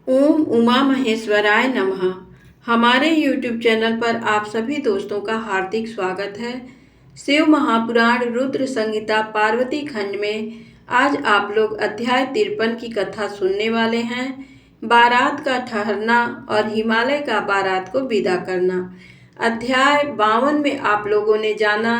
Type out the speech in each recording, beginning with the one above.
ओम उमा महेश्वराय नमः। हमारे YouTube channel पर आप सभी दोस्तों का हार्दिक स्वागत है। शिव महापुराण रुद्र संहिता पार्वती खंड में आज आप लोग अध्याय 53 की कथा सुनने वाले हैं। बारात का ठहरना और हिमालय का बारात को विदा करना। अध्याय 52 में आप लोगों ने जाना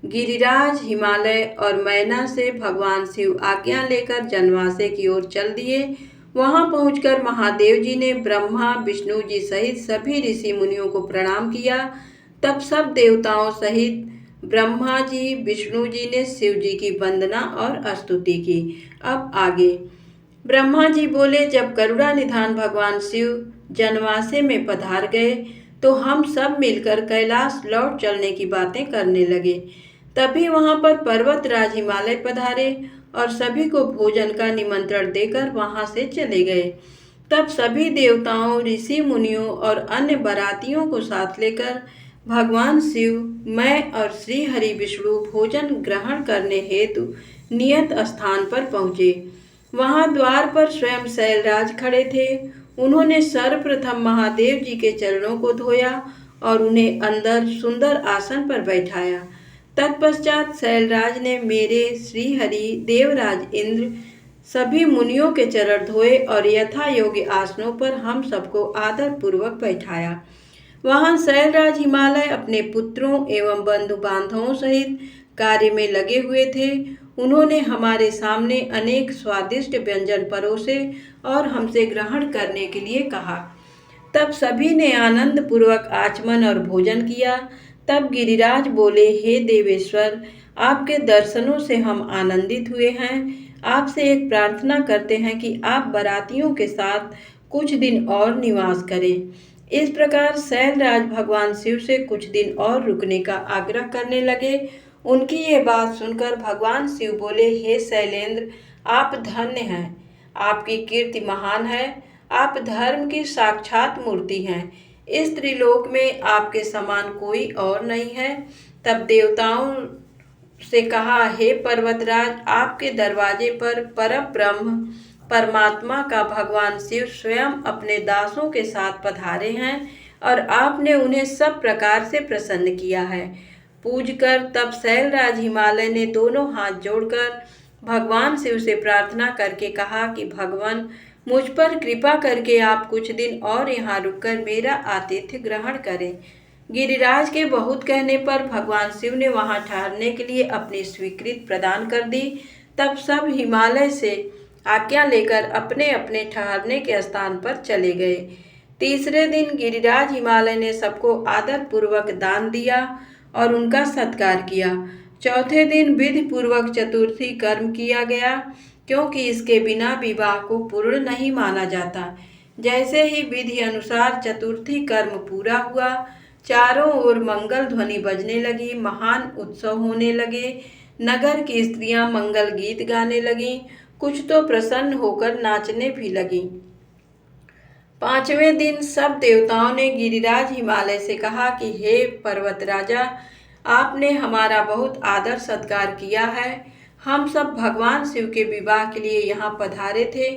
गिरिराज हिमालय और मैना से भगवान शिव आज्ञा लेकर जनवासे की ओर चल दिए। वहां पहुंचकर महादेव जी ने ब्रह्मा विष्णु जी सहित सभी ऋषि मुनियों को प्रणाम किया। तब सब देवताओं सहित ब्रह्मा जी विष्णु जी ने शिव जी की वंदना और स्तुति की। अब आगे ब्रह्मा जी बोले, जब गरुड़ा निधान भगवान शिव जनवासे में पधार गए तो हम सब मिलकर कैलाश लौट चलने की बातें करने लगे। तभी वहां पर पर्वतराज हिमालय पधारे और सभी को भोजन का निमंत्रण देकर वहां से चले गए। तब सभी देवताओं ऋषि मुनियों और अन्य बारातियों को साथ लेकर भगवान शिव, मैं और श्री हरि विष्णु भोजन ग्रहण करने हेतु नियत स्थान पर पहुँचे। वहां द्वार पर स्वयं शैलराज खड़े थे। उन्होंने सर्वप्रथम महादेव जी के चरणों को धोया और उन्हें अंदर सुंदर आसन पर बैठाया। तत्पश्चात शैलराज ने मेरे श्री हरि देवराज इंद्र सभी मुनियों के चरण धोए और यथा योग्य आसनों पर हम सबको आदर पूर्वक बैठाया। वहां शैलराज हिमालय अपने पुत्रों एवं बंधु बांधवों सहित कार्य में लगे हुए थे। उन्होंने हमारे सामने अनेक स्वादिष्ट व्यंजन परोसे और हमसे ग्रहण करने के लिए कहा। तब सभी ने आनंद पूर्वक आचमन और भोजन किया। तब गिरिराज बोले, हे देवेश्वर, आपके दर्शनों से हम आनंदित हुए हैं। आपसे एक प्रार्थना करते हैं कि आप बारातियों के साथ कुछ दिन और निवास करें। इस प्रकार शैलराज भगवान शिव से कुछ दिन और रुकने का आग्रह करने लगे। उनकी ये बात सुनकर भगवान शिव बोले, हे शैलेंद्र, आप धन्य हैं। आपकी कीर्ति महान है। आप धर्म की साक्षात मूर्ति हैं। इस त्रिलोक में आपके समान कोई और नहीं है। तब देवताओं से कहा, हे पर्वतराज, आपके दरवाजे पर परब्रह्म परमात्मा का भगवान शिव स्वयं अपने दासों के साथ पधारे हैं और आपने उन्हें सब प्रकार से प्रसन्न किया है। पूजकर तब शैलराज हिमालय ने दोनों हाथ जोड़कर भगवान शिव से प्रार्थना करके कहा कि भगवान, मुझ पर कृपा करके आप कुछ दिन और यहाँ रुककर मेरा आतिथ्य ग्रहण करें। गिरिराज के बहुत कहने पर भगवान शिव ने वहाँ ठहरने के लिए अपनी स्वीकृति प्रदान कर दी। तब सब हिमालय से आज्ञा लेकर अपने अपने ठहरने के स्थान पर चले गए। तीसरे दिन गिरिराज हिमालय ने सबको आदर पूर्वक दान दिया और उनका सत्कार किया। चौथे दिन विधि पूर्वक चतुर्थी कर्म किया गया, क्योंकि इसके बिना विवाह को पूर्ण नहीं माना जाता। जैसे ही विधि अनुसार चतुर्थी कर्म पूरा हुआ, चारों ओर मंगल ध्वनि बजने लगी, महान उत्सव होने लगे। नगर की स्त्रियां मंगल गीत गाने लगीं, कुछ तो प्रसन्न होकर नाचने भी लगीं। पांचवें दिन सब देवताओं ने गिरिराज हिमालय से कहा कि हे पर्वत राजा, आपने हमारा बहुत आदर सत्कार किया है। हम सब भगवान शिव के विवाह के लिए यहाँ पधारे थे।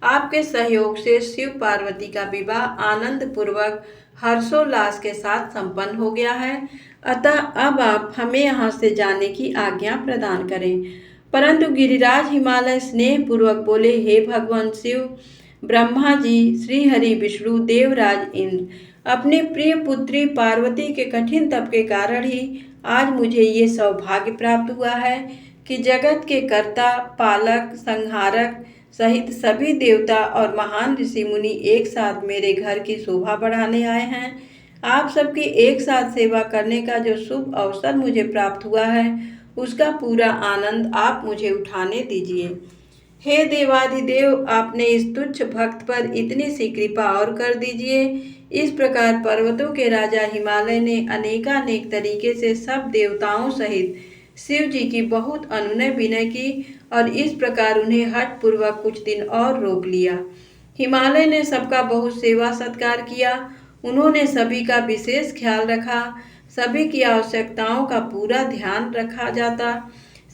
आपके सहयोग से शिव पार्वती का विवाह आनंद पूर्वक हर्षोल्लास के साथ संपन्न हो गया है। अतः अब आप हमें यहाँ से जाने की आज्ञा प्रदान करें। परंतु गिरिराज हिमालय स्नेह पूर्वक बोले, हे भगवान शिव, ब्रह्मा जी, श्री हरि विष्णु देवराज इंद्र, अपनी प्रिय पुत्री पार्वती के कठिन तप के कारण ही आज मुझे ये सौभाग्य प्राप्त हुआ है कि जगत के कर्ता, पालक, संहारक सहित सभी देवता और महान ऋषि मुनि एक साथ मेरे घर की शोभा बढ़ाने आए हैं। आप सबकी एक साथ सेवा करने का जो शुभ अवसर मुझे प्राप्त हुआ है, उसका पूरा आनंद आप मुझे उठाने दीजिए। हे देवाधिदेव, आपने इस तुच्छ भक्त पर इतनी सी कृपा और कर दीजिए। इस प्रकार पर्वतों के राजा हिमालय ने अनेकानेक तरीके से सब देवताओं सहित शिव जी की बहुत अनुनय विनय की और इस प्रकार उन्हें हठ पूर्वक कुछ दिन और रोक लिया। हिमालय ने सबका बहुत सेवा सत्कार किया। उन्होंने सभी का विशेष ख्याल रखा। सभी की आवश्यकताओं का पूरा ध्यान रखा जाता।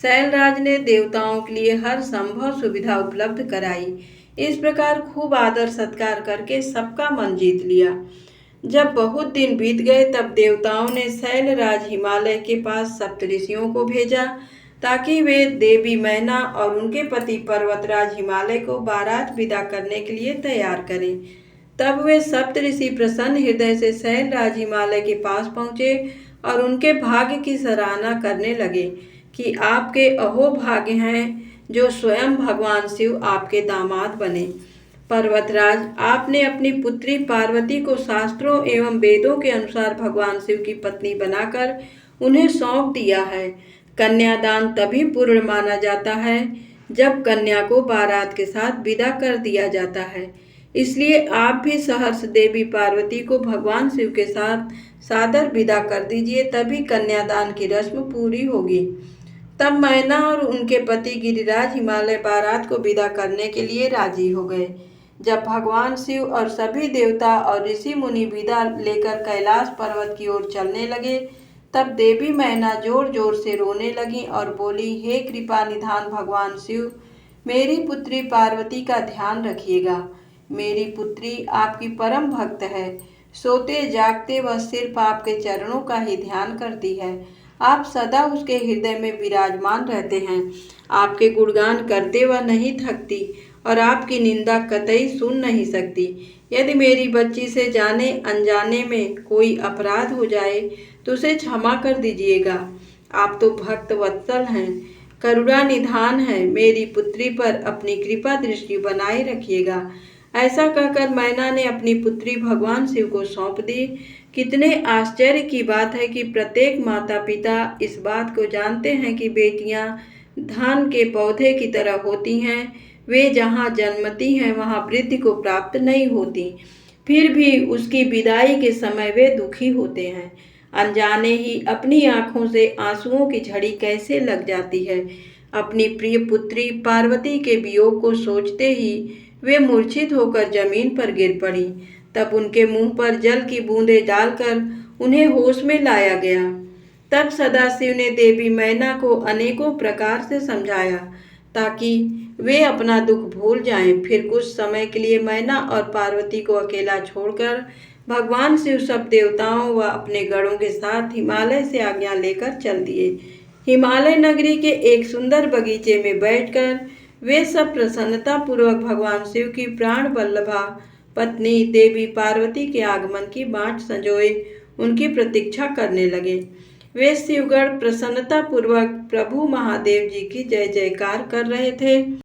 शैलराज ने देवताओं के लिए हर संभव सुविधा उपलब्ध कराई। इस प्रकार खूब आदर सत्कार करके सबका मन जीत लिया। जब बहुत दिन बीत गए तब देवताओं ने शैलराज हिमालय के पास सप्तऋषियों को भेजा ताकि वे देवी मैना और उनके पति पर्वतराज हिमालय को बारात विदा करने के लिए तैयार करें। तब वे सप्तऋषि प्रसन्न हृदय से शैलराज हिमालय के पास पहुँचे और उनके भाग्य की सराहना करने लगे कि आपके अहोभाग्य हैं जो स्वयं भगवान शिव आपके दामाद बने। पर्वतराज, आपने अपनी पुत्री पार्वती को शास्त्रों एवं वेदों के अनुसार भगवान शिव की पत्नी बनाकर उन्हें सौंप दिया है। कन्यादान तभी पूर्ण माना जाता है जब कन्या को बारात के साथ विदा कर दिया जाता है। इसलिए आप भी सहर्ष देवी पार्वती को भगवान शिव के साथ सादर विदा कर दीजिए, तभी कन्यादान की रस्म पूरी होगी। तब मैना और उनके पति गिरिराज हिमालय बारात को विदा करने के लिए राजी हो गए। जब भगवान शिव और सभी देवता और ऋषि मुनि विदा लेकर कैलाश पर्वत की ओर चलने लगे, तब देवी मैना जोर जोर से रोने लगी और बोली, हे कृपा निधान भगवान शिव, मेरी पुत्री पार्वती का ध्यान रखिएगा। मेरी पुत्री आपकी परम भक्त है। सोते जागते वह सिर्फ आपके चरणों का ही ध्यान करती है। आप सदा उसके हृदय में विराजमान रहते हैं। आपके गुणगान करते वह नहीं थकती और आपकी निंदा कतई सुन नहीं सकती। यदि मेरी बच्ची से जाने अनजाने में कोई अपराध हो जाए तो उसे क्षमा कर दीजिएगा। आप तो भक्त वत्सल हैं, करुणा निधान है। मेरी पुत्री पर अपनी कृपा दृष्टि बनाए रखिएगा। ऐसा कहकर मैना ने अपनी पुत्री भगवान शिव को सौंप दी। कितने आश्चर्य की बात है कि प्रत्येक माता पिता इस बात को जानते हैं कि बेटियां धान के पौधे की तरह होती हैं। वे जहाँ जन्मती हैं वहाँ वृद्धि को प्राप्त नहीं होती, फिर भी उसकी विदाई के समय वे दुखी होते हैं। अनजाने ही अपनी आंखों से आंसुओं की झड़ी कैसे लग जाती है। अपनी प्रिय पुत्री पार्वती के वियोग को सोचते ही वे मूर्छित होकर जमीन पर गिर पड़ी। तब उनके मुंह पर जल की बूंदें डालकर उन्हें होश में लाया गया। तब सदाशिव ने देवी मैना को अनेकों प्रकार से समझाया ताकि वे अपना दुख भूल जाएं। फिर कुछ समय के लिए मैना और पार्वती को अकेला छोड़कर भगवान शिव सब देवताओं व अपने गणों के साथ हिमालय से आज्ञा लेकर चल दिए। हिमालय नगरी के एक सुंदर बगीचे में बैठकर वे सब प्रसन्नता पूर्वक भगवान शिव की प्राण वल्लभा पत्नी देवी पार्वती के आगमन की बाट संजोए उनकी प्रतीक्षा करने लगे। वे शिवगण प्रसन्नता पूर्वक प्रभु महादेव जी की जय जयकार कर रहे थे।